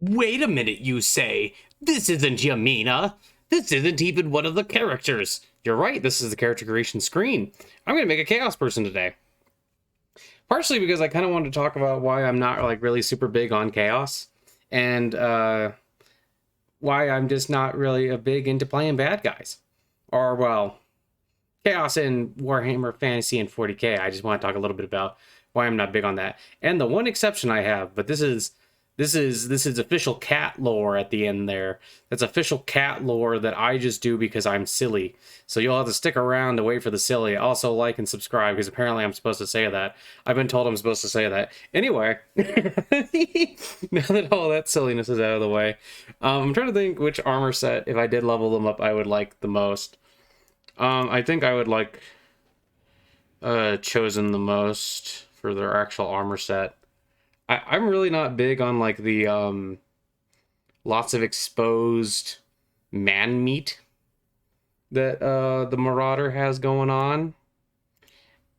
Wait a minute, you say. This isn't Yamina. This isn't even one of the characters. You're right, this is the character creation screen. I'm gonna make a chaos person today. Partially because I kind of wanted to talk about why I'm not like really super big on chaos. And why I'm just not really a big into playing bad guys. Or, well, chaos in Warhammer Fantasy and 40k. I just want to talk a little bit about why I'm not big on that. And the one exception I have, but this is official cat lore at the end there. That's official cat lore that I just do because I'm silly. So you'll have to stick around to wait for the silly. Also like and subscribe because apparently I'm supposed to say that. I've been told I'm supposed to say that. Anyway, now that all that silliness is out of the way, I'm trying to think which armor set, if I did level them up, I would like the most. I think I would like Chosen the most for their actual armor set. I'm really not big on like the lots of exposed man meat that the Marauder has going on.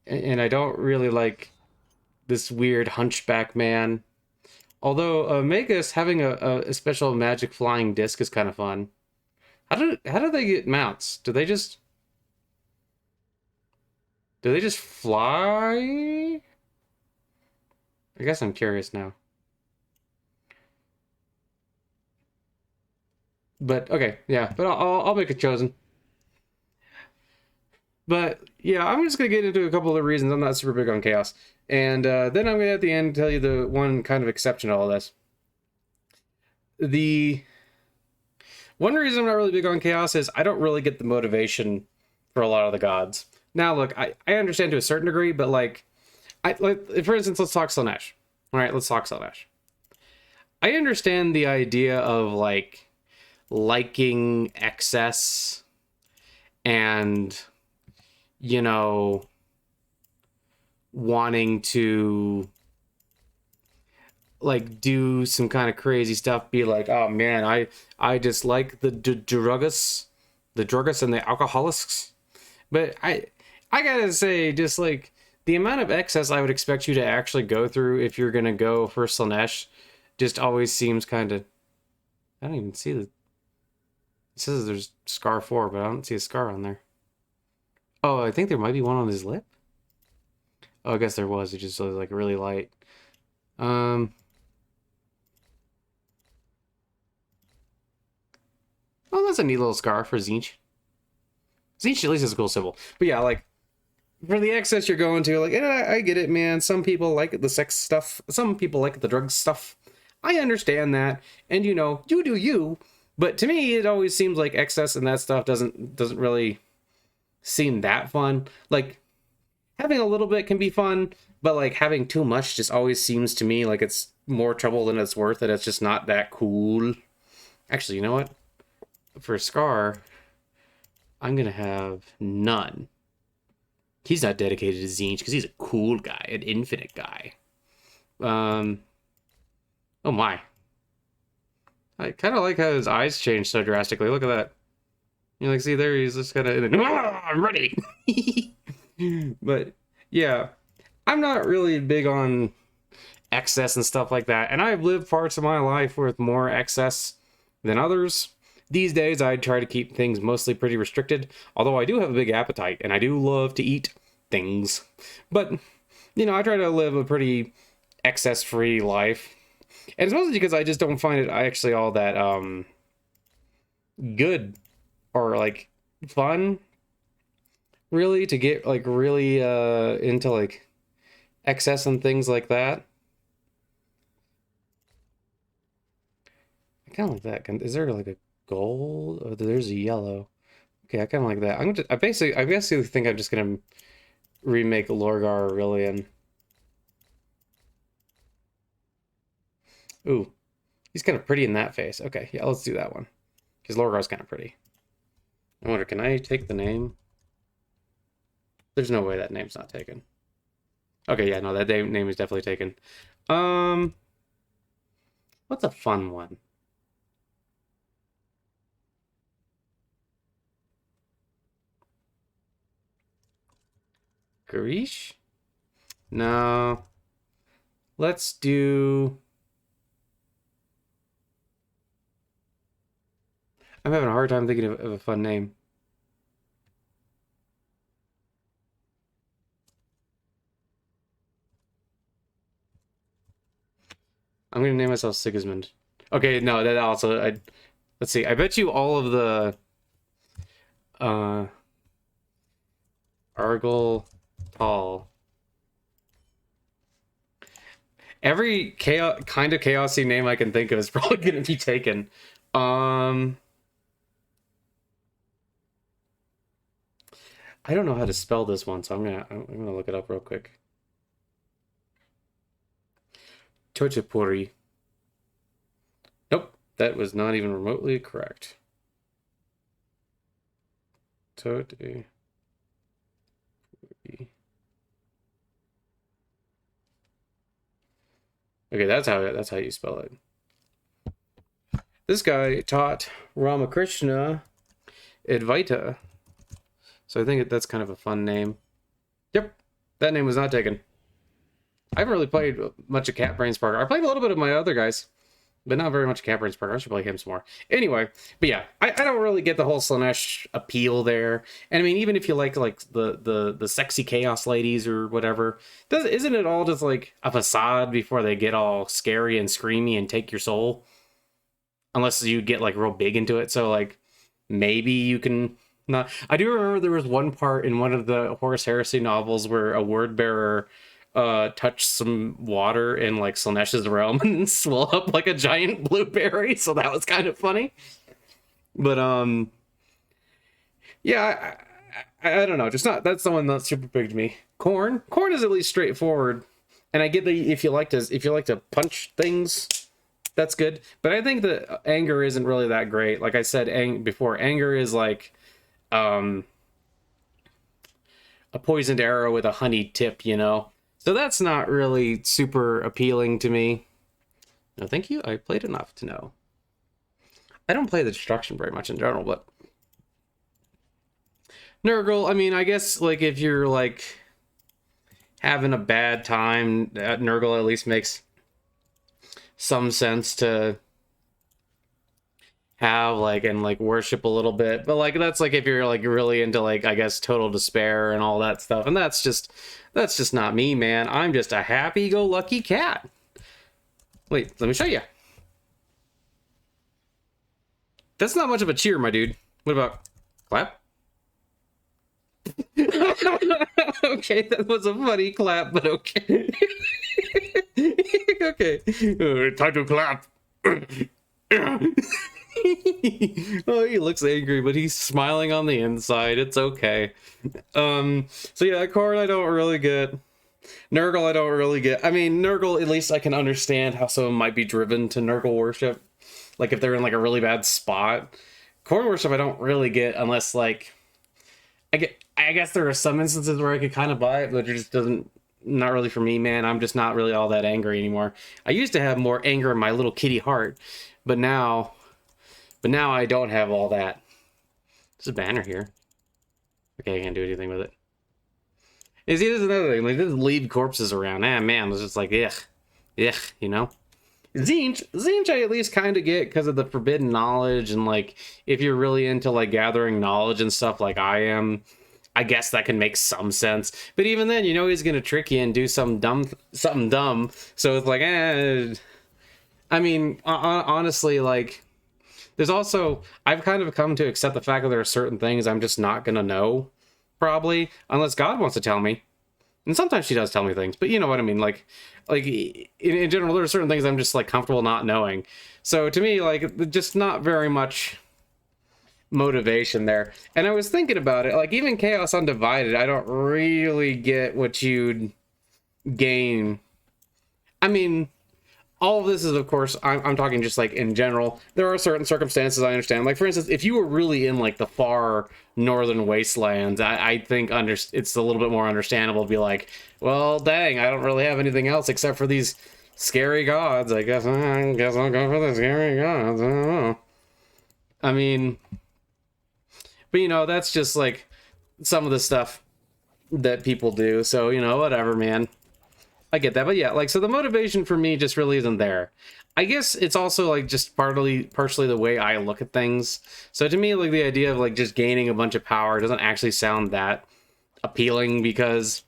And I don't really like this weird hunchback man. Although Magus having a special magic flying disc is kind of fun. How do they get mounts? Do they just fly? I guess I'm curious now. But okay, yeah. But I'll make a Chosen. But yeah, I'm just gonna get into a couple of reasons I'm not super big on chaos, and then I'm gonna at the end tell you the one kind of exception to all this. The one reason I'm not really big on chaos is I don't really get the motivation for a lot of the gods. Now, look, I understand to a certain degree, but for instance, let's talk Slanesh. All right, let's talk Slanesh. I understand the idea of like liking excess and, you know, wanting to like do some kind of crazy stuff, be like, oh man, I just like the druggists and the alcoholics. But I gotta say, just like the amount of excess I would expect you to actually go through if you're gonna go for Slanesh just always seems kind of. I don't even see the. It says there's scar 4, but I don't see a scar on there. Oh, I think there might be one on his lip. Oh, I guess there was. It just was like really light. Um. Oh, that's a neat little scar for Zinch. Zinch at least is a cool symbol. But yeah, like for the excess you're going to, like, and I get it, man. Some people like the sex stuff. Some people like the drug stuff. I understand that, and you know, you do you. But to me, it always seems like excess and that stuff doesn't really seem that fun. Like having a little bit can be fun, but like having too much just always seems to me like it's more trouble than it's worth, and it's just not that cool. Actually, you know what? For Scar, I'm gonna have none. He's not dedicated to Zinch because he's a cool guy, an infinite guy. Um, oh my. I kind of like how his eyes change so drastically. Look at that. You like see there, he's just kind of. I'm ready. But yeah, I'm not really big on excess and stuff like that, and I've lived parts of my life with more excess than others. These days, I try to keep things mostly pretty restricted, although I do have a big appetite, and I do love to eat things. But, you know, I try to live a pretty excess-free life. And it's mostly because I just don't find it actually all that, good or, like, fun, really, to get, like, really, into, like, excess and things like that. I kind of like that. Is there, like, a gold? Oh, there's a yellow. Okay, I kind of like that. I basically think I'm just gonna remake Lorgar Aurelian. Ooh, he's kind of pretty in that face. Okay, yeah, let's do that one. Because Lorgar's kind of pretty. I wonder, can I take the name? There's no way that name's not taken. Okay, yeah, no, that name is definitely taken. Um, what's a fun one? Garish? No. Let's do... I'm having a hard time thinking of a fun name. I'm gonna name myself Sigismund. Okay, no, that also let's see. I bet you all of the uh Argyle Tall. Every chaos kind of chaosy name I can think of is probably gonna be taken. I don't know how to spell this one, so I'm gonna look it up real quick. Tochapuri. Nope, that was not even remotely correct. Tote. Okay, that's how you spell it. This guy taught Ramakrishna Advaita, so I think that's kind of a fun name. Yep, that name was not taken. I haven't really played much of Cat Brains Parker. I played a little bit of my other guys, but not very much of Cat Brains Parker. I should play him some more. Anyway, but yeah, I don't really get the whole Slaanesh appeal there. And I mean, even if you like the sexy chaos ladies or whatever, isn't it all just like a facade before they get all scary and screamy and take your soul? Unless you get like real big into it. So like maybe you can not. I do remember there was one part in one of the Horus Heresy novels where a word bearer touched some water in like Slaanesh's realm and swelled up like a giant blueberry, so that was kind of funny. But yeah, I don't know, just not, that's the one that's super big to me. Corn is at least straightforward, and I get that if you like to punch things, that's good. But I think that anger isn't really that great. Like I said before, anger is like a poisoned arrow with a honey tip, you know. So that's not really super appealing to me. No, thank you. I played enough to know. I don't play the destruction very much in general, but Nurgle, I mean, I guess like if you're like having a bad time, Nurgle at least makes some sense to have like and like worship a little bit. But like that's like if you're like really into like I guess total despair and all that stuff, and that's just not me, man. I'm just a happy-go-lucky cat. Wait, let me show you. That's not much of a cheer, my dude. What about clap? Okay, that was a funny clap, but okay. Okay, time to clap. Oh, he looks angry, but he's smiling on the inside. It's okay. So yeah, Corn I don't really get. Nurgle I don't really get. I mean, Nurgle, at least I can understand how someone might be driven to Nurgle worship. Like if they're in like a really bad spot. Corn worship I don't really get unless like I guess there are some instances where I could kind of buy it, but it just not really for me, man. I'm just not really all that angry anymore. I used to have more anger in my little kitty heart, but now I don't have all that. There's a banner here. Okay, I can't do anything with it. And see, this is another thing. Like, just leave corpses around. Ah, man, it's just like, ugh, you know? Tzeentch I at least kind of get because of the forbidden knowledge, and like, if you're really into like gathering knowledge and stuff like I am, I guess that can make some sense. But even then, you know he's gonna trick you and do something dumb. So it's like, I mean, honestly, like, there's also, I've kind of come to accept the fact that there are certain things I'm just not gonna know, probably, unless God wants to tell me. And sometimes she does tell me things, but you know what I mean. Like in general, there are certain things I'm just like comfortable not knowing. So to me, like, just not very much motivation there. And I was thinking about it, like even Chaos Undivided, I don't really get what you'd gain. I mean, all of this is, of course, I'm talking just like in general. There are certain circumstances I understand. Like, for instance, if you were really in like the far northern wastelands, I think it's a little bit more understandable to be like, well, dang, I don't really have anything else except for these scary gods. I guess I'll go for the scary gods. I don't know. I mean, but you know, that's just like some of the stuff that people do. So, you know, whatever, man. I get that, but yeah, like, so the motivation for me just really isn't there. I guess it's also like just partially the way I look at things. So to me, like the idea of like just gaining a bunch of power doesn't actually sound that appealing, because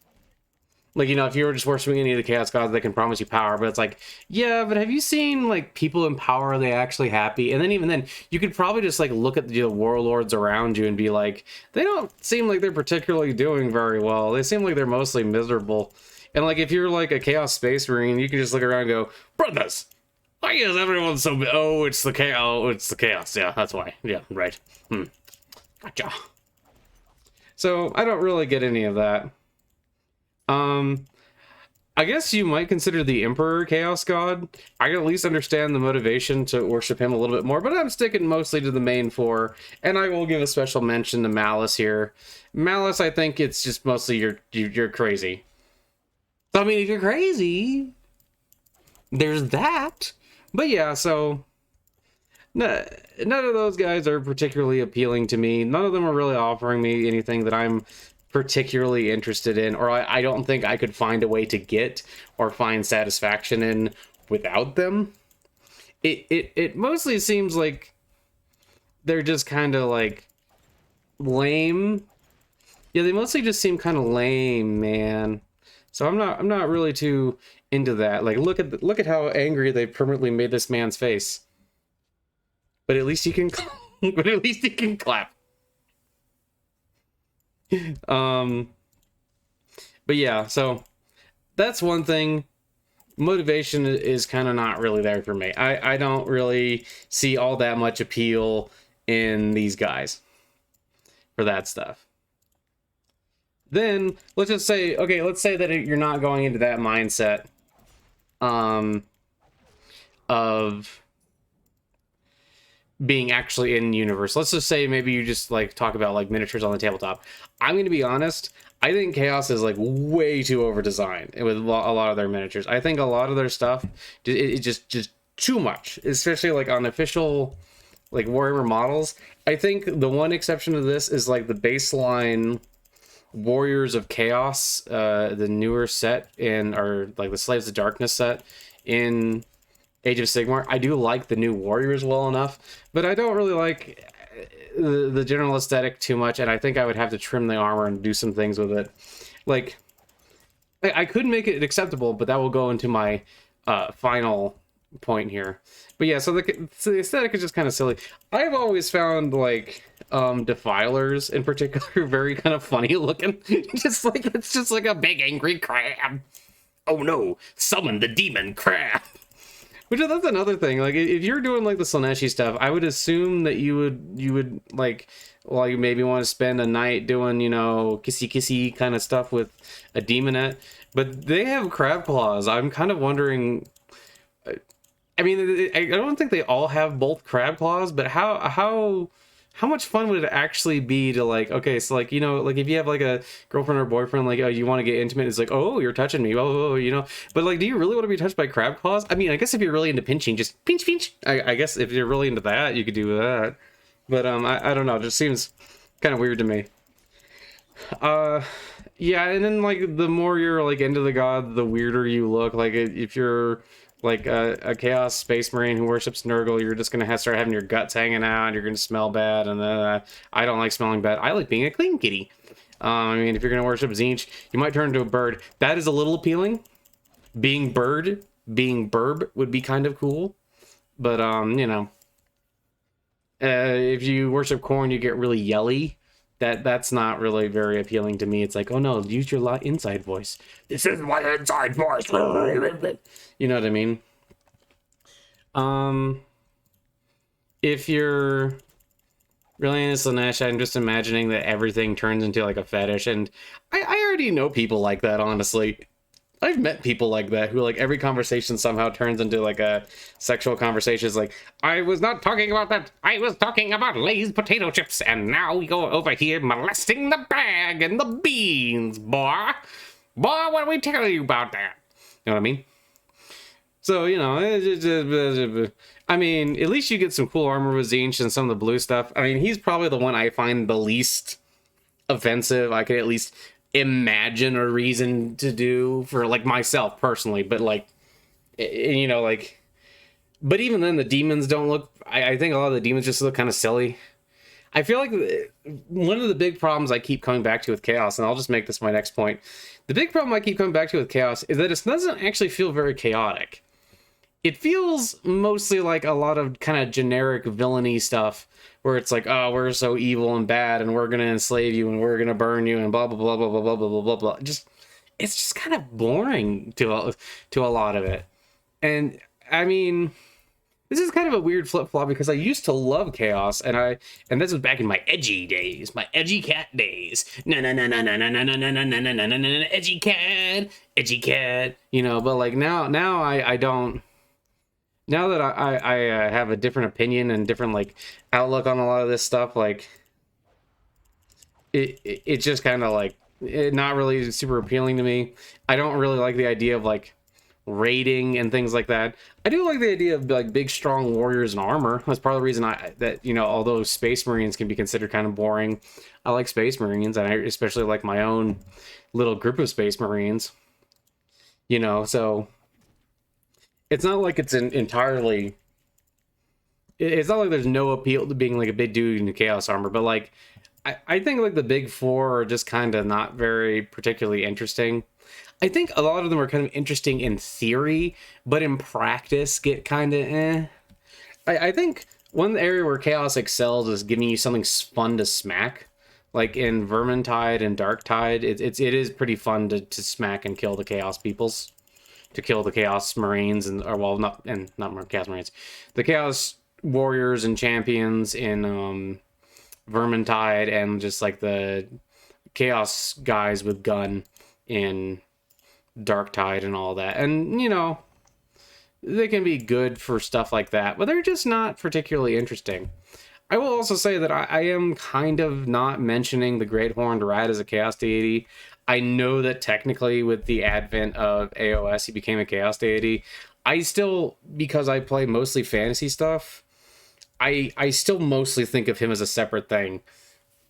like, you know, if you were just worshiping any of the chaos gods, they can promise you power, but it's like, yeah, but have you seen like people in power? Are they actually happy? And then even then, you could probably just like look at the warlords around you and be like, they don't seem like they're particularly doing very well. They seem like they're mostly miserable. And like, if you're like a chaos space marine, you can just look around and go, brothers, why is everyone so? Oh, it's the chaos. Oh, it's the chaos. Yeah, that's why. Yeah, right. Gotcha. So I don't really get any of that. Um, I guess you might consider the Emperor Chaos God. I can at least understand the motivation to worship him a little bit more, but I'm sticking mostly to the main four, and I will give a special mention to Malice here. Malice, I think it's just mostly you're crazy. So, I mean, if you're crazy, there's that. But yeah, so none of those guys are particularly appealing to me. None of them are really offering me anything that I'm particularly interested in, or I don't think I could find a way to get or find satisfaction in without them. It mostly seems like they're just kind of like lame. Yeah, they mostly just seem kind of lame, man. So I'm not really too into that. Like, look at how angry they permanently made this man's face. But at least he can, but at least he can clap. But yeah, so that's one thing. Motivation is kind of not really there for me. I don't really see all that much appeal in these guys for that stuff. Then let's just say, okay, let's say that you're not going into that mindset of being actually in universe. Let's just say maybe you just like talk about like miniatures on the tabletop. I'm going to be honest, I think Chaos is like way too over designed with a lot of their miniatures. I think a lot of their stuff it just too much, especially like on official like Warhammer models. I think the one exception to this is like the baseline Warriors of Chaos, the newer set in, or like the Slaves of Darkness set in Age of Sigmar. I do like the new Warriors well enough, but I don't really like the general aesthetic too much, and I think I would have to trim the armor and do some things with it. Like, I could make it acceptable, but that will go into my final point here. But yeah, so the aesthetic is just kind of silly. I've always found like defilers in particular very kind of funny looking. Just like, it's just like a big angry crab. Oh no, summon the demon crab. Which, that's another thing. Like, if you're doing like the Slaneshi stuff, I would assume that you would like, well, you maybe want to spend a night doing, you know, kissy kind of stuff with a demonette. But they have crab claws. I'm kind of wondering. I mean, I don't think they all have both crab claws, but how much fun would it actually be to like, okay, so like, you know, like if you have like a girlfriend or boyfriend, like, oh, you want to get intimate, it's like, oh, you're touching me, oh, you know, but like, do you really want to be touched by crab claws? I mean, I guess if you're really into pinching, just pinch. I guess if you're really into that, you could do that. But I don't know, it just seems kind of weird to me. Yeah, and then like the more you're like into the god, the weirder you look. Like if you're like a chaos space marine who worships Nurgle, you're just gonna start having your guts hanging out. You're gonna smell bad, and I don't like smelling bad. I like being a clean kitty. I mean, if you're gonna worship Tzeentch, you might turn into a bird. That is a little appealing. Being burb would be kind of cool, but you know, if you worship Khorne, you get really yelly. That's not really very appealing to me. It's like, oh no, use your inside voice. This is my inside voice. You know what I mean? If you're really into Slanesh, I'm just imagining that everything turns into like a fetish, and I already know people like that, honestly. I've met people like that who like every conversation somehow turns into like a sexual conversation. It's like, I was not talking about that. I was talking about Lay's potato chips, and now we go over here molesting the bag and the beans, boy. Boy, what do we tell you about that? You know what I mean? So, you know, I mean, at least you get some cool armor with Tzeentch and some of the blue stuff. I mean, he's probably the one I find the least offensive. I could at least imagine a reason to do for like myself personally, but like, you know, like But even then, the demons don't look. I think a lot of the demons just look kind of silly. I feel like one of the big problems I keep coming back to with Chaos, and I'll just make this my next point. The big problem I keep coming back to with Chaos is that it doesn't actually feel very chaotic. It feels mostly like a lot of kind of generic villainy stuff where it's like, oh, we're so evil and bad and we're going to enslave you and we're going to burn you and blah, blah, blah, blah, blah, blah, blah, blah, blah, blah. It's just kind of boring to a lot of it. And I mean, this is kind of a weird flip-flop because I used to love Chaos and this was back in my edgy days, my edgy cat days. Na na na na na na na na na na na na na na na edgy cat, you know, but like now I don't. Now that I have a different opinion and different like outlook on a lot of this stuff, like it's just kind of like not really super appealing to me. I don't really like the idea of like raiding and things like that. I do like the idea of like big strong warriors in armor. That's part of the reason although Space Marines can be considered kind of boring, I like Space Marines, and I especially like my own little group of Space Marines. You know, so it's not like it's entirely. It's not like there's no appeal to being like a big dude in chaos armor, but like I think like the big four are just kind of not very particularly interesting. I think a lot of them are kind of interesting in theory, but in practice get kind of eh. I think one area where chaos excels is giving you something fun to smack. Like in Vermintide and Darktide, it is pretty fun to smack and kill the chaos peoples. To kill the Chaos Marines not Chaos Marines, the Chaos Warriors and Champions in Vermintide, and just like the Chaos guys with gun in Darktide and all that. And you know, they can be good for stuff like that, but they're just not particularly interesting. I will also say that I am kind of not mentioning the Great Horned Rat as a Chaos deity. I know that technically with the advent of AOS, he became a Chaos deity. I still, because I play mostly fantasy stuff, I still mostly think of him as a separate thing.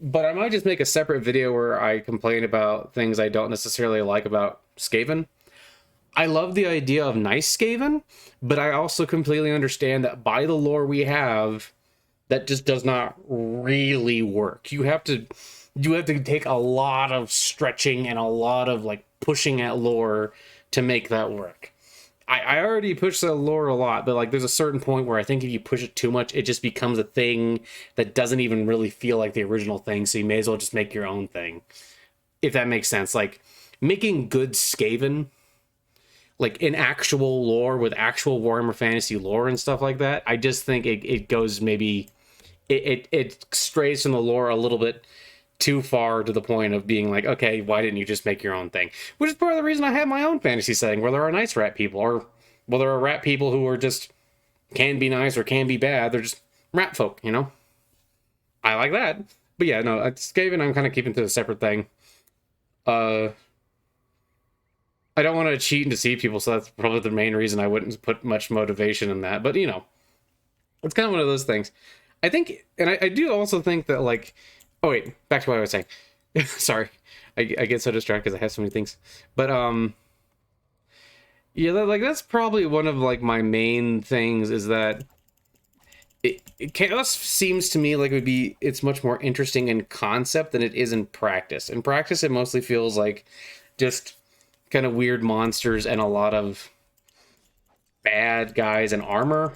But I might just make a separate video where I complain about things I don't necessarily like about Skaven. I love the idea of nice Skaven, but I also completely understand that by the lore we have, that just does not really work. You have to take a lot of stretching and a lot of like pushing at lore to make that work. I already push the lore a lot, but like there's a certain point where I think if you push it too much, it just becomes a thing that doesn't even really feel like the original thing. So you may as well just make your own thing, if that makes sense. Like making good Skaven, like in actual lore with actual Warhammer Fantasy lore and stuff like that, I just think it goes maybe it strays from the lore a little bit too far to the point of being like, okay, why didn't you just make your own thing? Which is part of the reason I have my own fantasy setting where there are nice rat people, or well, there are rat people who are just can be nice or can be bad. They're just rat folk, you know? I like that. But yeah, no, Skaven I'm kind of keeping to a separate thing. I don't want to cheat and deceive people, so that's probably the main reason I wouldn't put much motivation in that. But, you know, it's kind of one of those things. I think, and I do also think that, like, oh, wait, back to what I was saying. Sorry, I get so distracted because I have so many things. But, yeah, that's probably one of, like, my main things is that Chaos seems to me like it's much more interesting in concept than it is in practice. In practice, it mostly feels like just kind of weird monsters and a lot of bad guys in armor.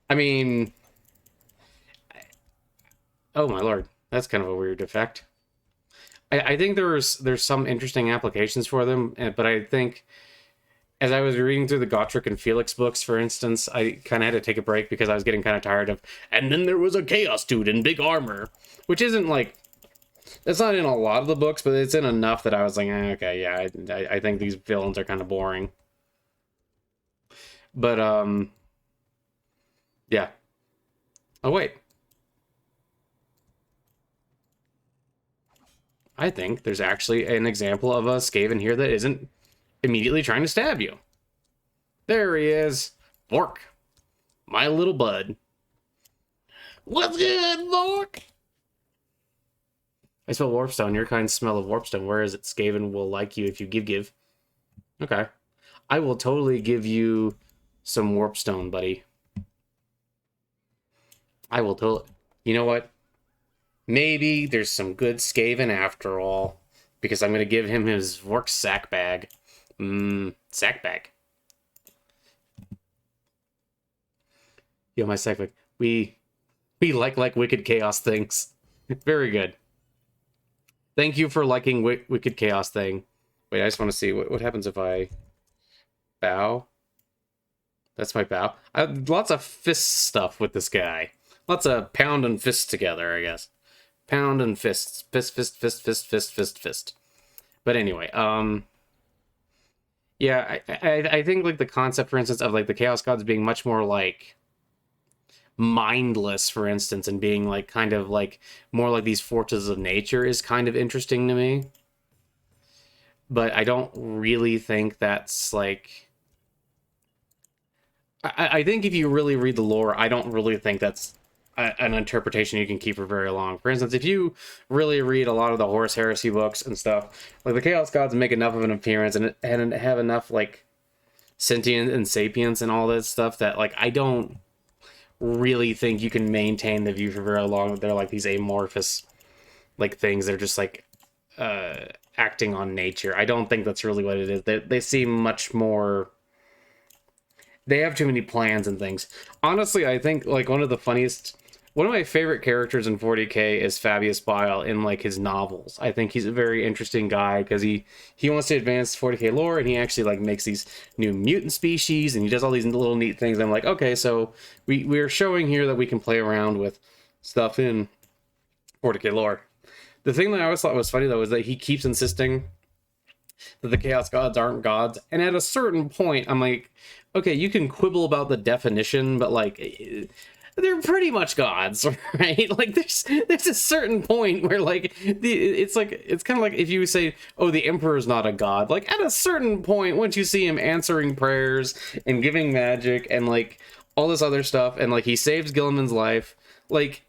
I mean, oh my lord, that's kind of a weird effect. I think there's some interesting applications for them, but I think as I was reading through the Gotrek and Felix books, for instance, I kind of had to take a break because I was getting kind of tired of, and then there was a chaos dude in big armor, which isn't like, it's not in a lot of the books, but it's in enough that I was like, okay, yeah, I think these villains are kind of boring. But, yeah. Oh, wait. I think there's actually an example of a Skaven here that isn't immediately trying to stab you. There he is. Vork. My little bud. What's good, Vork? I smell warpstone. Your kind smell of warpstone. Where is it? Skaven will like you if you give. Okay. I will totally give you some warpstone, buddy. I will totally. You know what? Maybe there's some good Skaven after all, because I'm gonna give him his Vork sack bag. Sack bag. Yo, my sack bag. We like wicked chaos things. Very good. Thank you for liking wicked chaos thing. Wait, I just want to see what happens if I bow. That's my bow. Lots of fist stuff with this guy. Lots of pound and fists together, I guess. Pound and fists. Fist. But anyway, yeah, I think like the concept, for instance, of like the Chaos Gods being much more like mindless, for instance, and being like kind of like more like these forces of nature is kind of interesting to me. But I don't really think that's like... I think if you really read the lore, I don't really think that's an interpretation you can keep for very long. For instance, if you really read a lot of the Horus Heresy books and stuff, like the Chaos Gods make enough of an appearance and have enough like sentience and sapience and all that stuff that like I don't really think you can maintain the view for very long. They're like these amorphous like things. They're just like acting on nature. I don't think that's really what it is. They seem much more... They have too many plans and things. Honestly, I think like one of my favorite characters in 40k is Fabius Bile in like his novels. I think he's a very interesting guy because he wants to advance 40k lore, and he actually like makes these new mutant species, and he does all these little neat things. I'm like, okay, so we're showing here that we can play around with stuff in 40k lore. The thing that I always thought was funny though is that he keeps insisting that the Chaos Gods aren't gods, and at a certain point I'm like, okay, you can quibble about the definition, but like they're pretty much gods, right? Like there's a certain point where like it's kind of like if you say, oh, the Emperor's not a god. Like at a certain point, once you see him answering prayers and giving magic and like all this other stuff, and like he saves Gilliman's life, like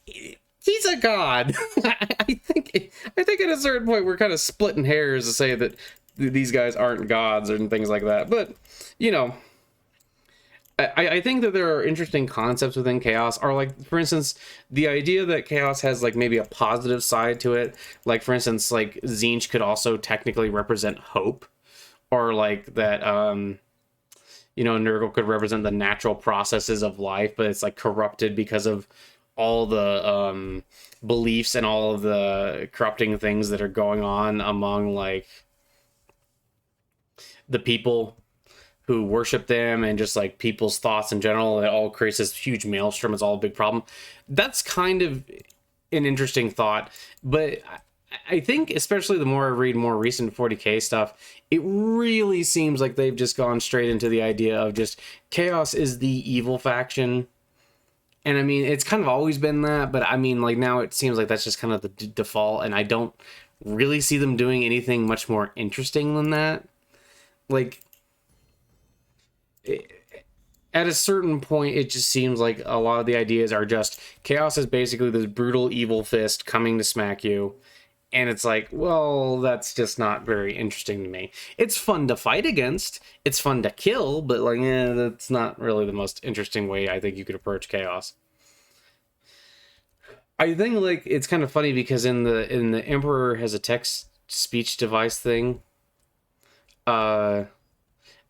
he's a god. I think at a certain point we're kind of splitting hairs to say that these guys aren't gods and things like that. But you know, I think that there are interesting concepts within chaos, or like for instance the idea that chaos has like maybe a positive side to it. Like for instance, like Tzeentch could also technically represent hope, or like that you know, Nurgle could represent the natural processes of life, but it's like corrupted because of all the beliefs and all of the corrupting things that are going on among like the people who worship them, and just like people's thoughts in general. It all creates this huge maelstrom. It's all a big problem. That's kind of an interesting thought, but I think especially the more I read more recent 40k stuff, it really seems like they've just gone straight into the idea of just chaos is the evil faction. And I mean, it's kind of always been that, but I mean, like now it seems like that's just kind of the default, and I don't really see them doing anything much more interesting than that. Like, at a certain point, it just seems like a lot of the ideas are just chaos is basically this brutal evil fist coming to smack you. And it's like, well, that's just not very interesting to me. It's fun to fight against, it's fun to kill, but like, that's not really the most interesting way I think you could approach chaos. I think like it's kind of funny because in the Emperor has a text speech device thing.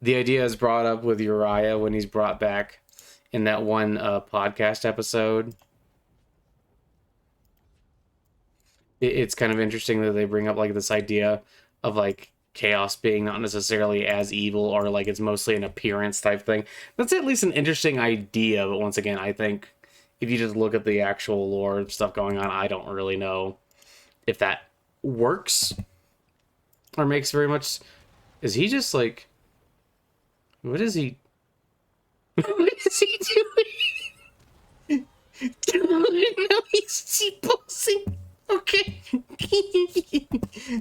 The idea is brought up with Uriah when he's brought back in that one podcast episode. It's kind of interesting that they bring up like this idea of like chaos being not necessarily as evil, or like it's mostly an appearance type thing. That's at least an interesting idea, but once again, I think if you just look at the actual lore stuff going on, I don't really know if that works or makes very much... Is he just like... What is he... What is he doing? No, he's posing. Okay.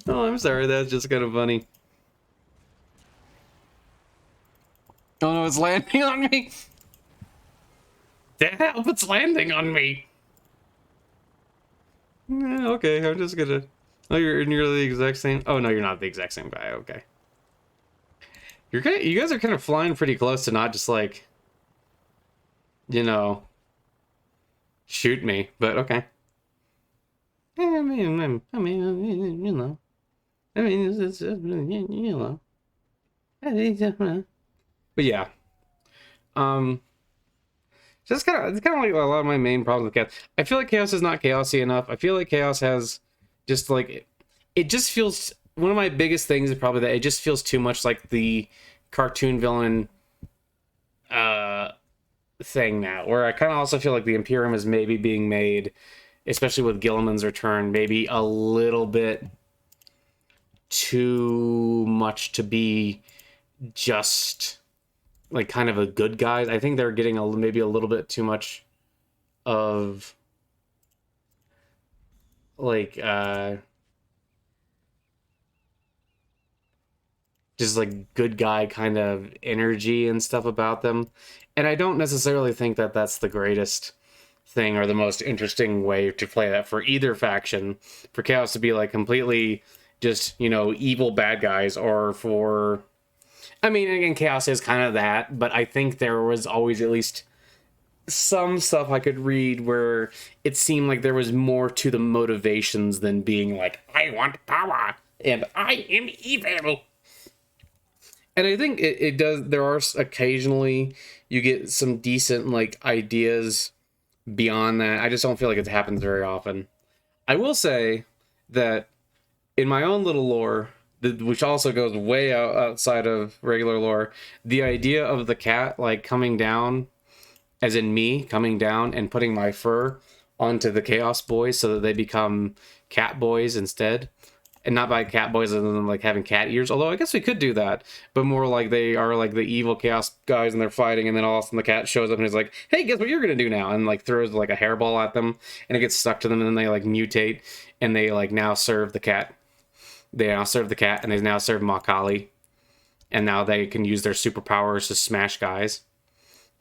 Oh, I'm sorry. That's just kind of funny. Oh no, it's landing on me. The hell, it's landing on me. Okay, I'm just gonna... Oh, you're nearly the exact same... Oh, no, you're not the exact same guy. Okay. You guys are kind of flying pretty close to not just like... You know... shoot me, but okay. I mean, you know. I mean, it's you know. But yeah, um, just it's kind of like a lot of my main problems with Chaos. I feel like Chaos is not chaosy enough. I feel like Chaos has just like it just feels, one of my biggest things is probably that it just feels too much like the cartoon villain uh thing now, where I kind of also feel like the Imperium is maybe being made, especially with Gilliman's return, maybe a little bit too much to be just like kind of a good guy. I think they're getting maybe a little bit too much of like just like good guy kind of energy and stuff about them. And I don't necessarily think that that's the greatest thing or the most interesting way to play that for either faction, for Chaos to be like completely just, you know, evil bad guys, or for, I mean, again, Chaos is kind of that, but I think there was always at least some stuff I could read where it seemed like there was more to the motivations than being like, I want power and I am evil. And I think it does, there are occasionally you get some decent like ideas beyond that. I just don't feel like it happens very often. I will say that in my own little lore, which also goes way outside of regular lore, the idea of the cat like coming down, as in me coming down and putting my fur onto the Chaos Boys so that they become cat boys instead. And not by cat boys as in like having cat ears, although I guess we could do that, but more like they are like the evil Chaos guys and they're fighting, and then all of a sudden the cat shows up and is like, hey, guess what you're gonna do now, and like throws like a hairball at them and it gets stuck to them, and then they like mutate and they like now serve the cat. They now serve the cat, and they now serve Makali, and now they can use their superpowers to smash guys.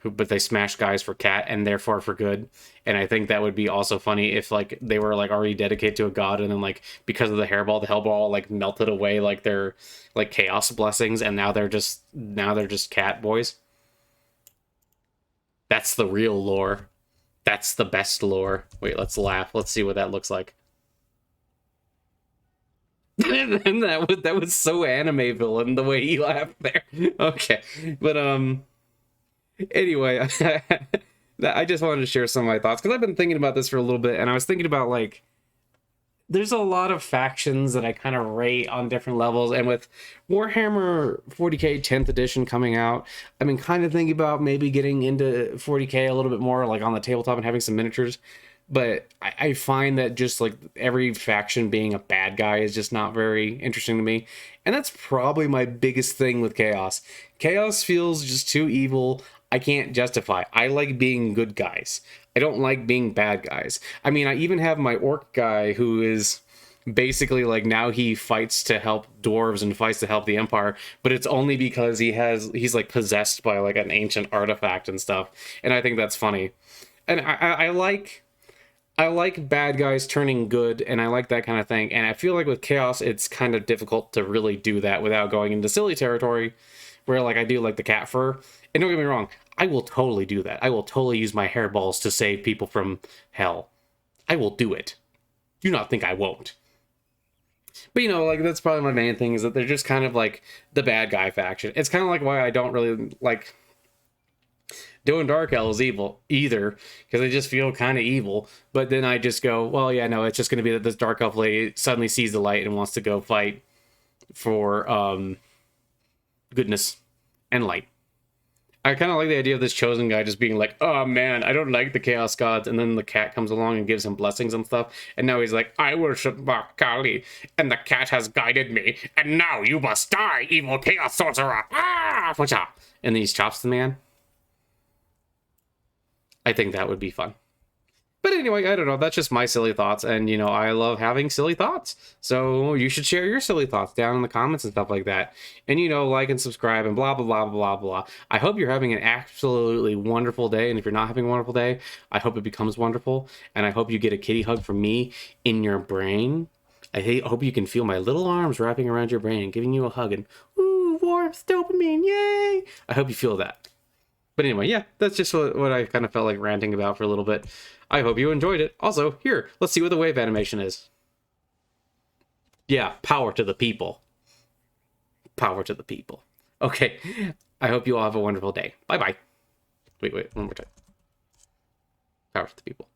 But they smash guys for cat and therefore for good. And I think that would be also funny if like they were like already dedicated to a god, and then like because of the hairball like melted away like their like chaos blessings, and now they're just cat boys. That's the real lore. That's the best lore. Wait, let's laugh. Let's see what that looks like. And that was so anime villain the way he laughed there. Okay, but anyway, I just wanted to share some of my thoughts because I've been thinking about this for a little bit, and I was thinking about like there's a lot of factions that I kind of rate on different levels, and with Warhammer 40k 10th edition coming out, I've been kind of thinking about maybe getting into 40k a little bit more, like on the tabletop and having some miniatures. But I find that just like every faction being a bad guy is just not very interesting to me. And that's probably my biggest thing with Chaos. Chaos feels just too evil. I can't justify. I like being good guys. I don't like being bad guys. I mean, I even have my orc guy who is basically like now he fights to help dwarves and fights to help the Empire, but it's only because he's like possessed by like an ancient artifact and stuff. And I think that's funny. And I like bad guys turning good, and I like that kind of thing. And I feel like with Chaos, it's kind of difficult to really do that without going into silly territory, where like I do like the cat fur. And don't get me wrong, I will totally do that. I will totally use my hairballs to save people from hell. I will do it. Do not think I won't. But you know, like that's probably my main thing, is that they're just kind of like the bad guy faction. It's kind of like why I don't really like doing Dark Elves evil either, because they just feel kind of evil. But then I just go, well, yeah, no, it's just going to be that this Dark Elf lady suddenly sees the light and wants to go fight for goodness and light. I kind of like the idea of this chosen guy just being like, oh man, I don't like the Chaos Gods, and then the cat comes along and gives him blessings and stuff, and now he's like, I worship Kali, and the cat has guided me, and now you must die, evil Chaos Sorcerer! Ah! And then he chops the man. I think that would be fun. But anyway, I don't know. That's just my silly thoughts. And, you know, I love having silly thoughts. So you should share your silly thoughts down in the comments and stuff like that. And, you know, like and subscribe and blah, blah, blah, blah, blah. I hope you're having an absolutely wonderful day. And if you're not having a wonderful day, I hope it becomes wonderful. And I hope you get a kitty hug from me in your brain. I hope you can feel my little arms wrapping around your brain and giving you a hug and, ooh, warmth, dopamine, yay! I hope you feel that. But anyway, yeah, that's just what I kind of felt like ranting about for a little bit. I hope you enjoyed it. Also, here, let's see what the wave animation is. Yeah, power to the people. Power to the people. Okay, I hope you all have a wonderful day. Bye-bye. Wait, one more time. Power to the people.